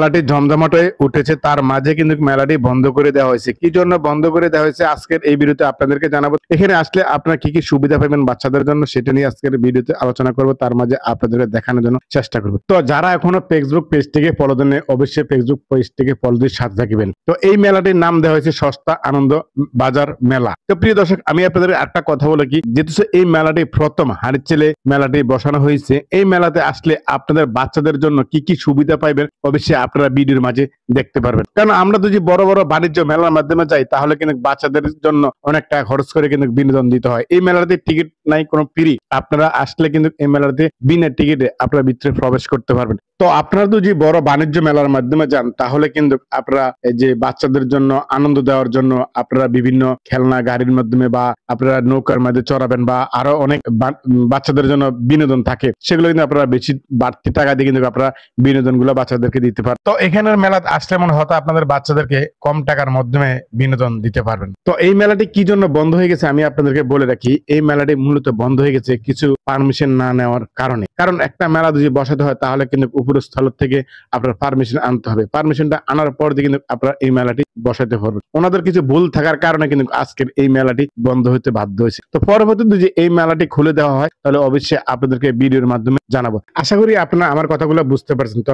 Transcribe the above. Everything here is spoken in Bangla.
মেলাটি জমজমাট হয়ে উঠেছে, তার মাঝে কিন্তু মেলাটি বন্ধ করে দেওয়া হয়েছে। কি জন্য বন্ধ করে দেওয়া হয়েছে আজকের এই ভিডিওতে আপনাদেরকে জানাবো। এখানে আসলে আপনারা কি কি সুবিধা পাবেন বাচ্চাদের জন্য সেটা নিয়ে আজকের ভিডিওতে আলোচনা করব, তার মাঝে আপনাদেরকে দেখানোর জন্য চেষ্টা করব। তো যারা এখনো ফেসবুক পেজটিকে ফলো দেন অবশ্যই ফেসবুক পেজটিকে ফলো দিয়ে সাথে থাকবেন। তো এই মেলাটির নাম দেওয়া হয়েছে সস্তা আনন্দ বাজার মেলা। তো প্রিয় দর্শক, আমি আপনাদের একটা কথা বলে কি, যেহেতু এই মেলাটি প্রথম হারিচেলে মেলাটি বসানো হয়েছে, এই মেলাতে আসলে আপনাদের বাচ্চাদের জন্য কি কি সুবিধা পাইবেন অবশ্যই আপনারা ভিডিওর মাঝে দেখতে পারবেন। কারণ আমরা যদি বড় বড় বাণিজ্য মেলার মাধ্যমে যাই তাহলে কিন্তু বাচ্চাদের জন্য অনেক টাকা খরচ করে কিন্তু বিনোদন দিতে হয়। এই মেলাতে টিকিট নাই, কোনো ফ্রি। আপনারা আসলে কিন্তু এই মেলাতে বিনা টিকিটে আপনারা ভিতরে প্রবেশ করতে পারবেন। তো আপনারা যদি বড় বাণিজ্য মেলার মাধ্যমে যান তাহলে কিন্তু আপনারা এই যে বাচ্চাদের জন্য আনন্দ দেওয়ার জন্য আপনারা বিভিন্ন খেলনা গাড়ির মাধ্যমে বা আপনারা নৌকার মধ্যে চড়াবেন বা আরো অনেক বাচ্চাদের জন্য বিনোদন থাকে, সেগুলো কিন্তু আপনারা বেশি বাড়তি টাকা দিয়ে কিন্তু আপনারা বিনোদন গুলো বাচ্চাদেরকে দিতে পারেন। তো এখানের মেলা আসলে মনে হয়তো আপনাদের বাচ্চাদেরকে কম টাকার মাধ্যমে বিনোদন দিতে পারবেন। তো এই মেলাটি কি জন্য বন্ধ হয়ে গেছে আমি আপনাদেরকে বলে রাখি। এই মেলাটি মূলত বন্ধ হয়ে গেছে কিছু পারমিশন না নেওয়ার কারণে। কারণ একটা মেলা যদি বসাতে হয় তাহলে কিন্তু উপরস্থল থেকে আপনার পারমিশন আনতে হবে। পারমিশনটা আনার পর দিয়ে কিন্তু আপনারা এই মেলাটি বসাতে পারবেন। ওনাদের কিছু ভুল থাকার কারণে কিন্তু আজকের এই মেলাটি বন্ধ হতে বাধ্য হয়েছে। তো পরবর্তীতে যদি এই মেলাটি খুলে দেওয়া হয় তাহলে অবশ্যই আপনাদেরকে ভিডিওর মাধ্যমে জানাবো। আশা করি আপনারা আমার কথাগুলো বুঝতে পারছেন। তো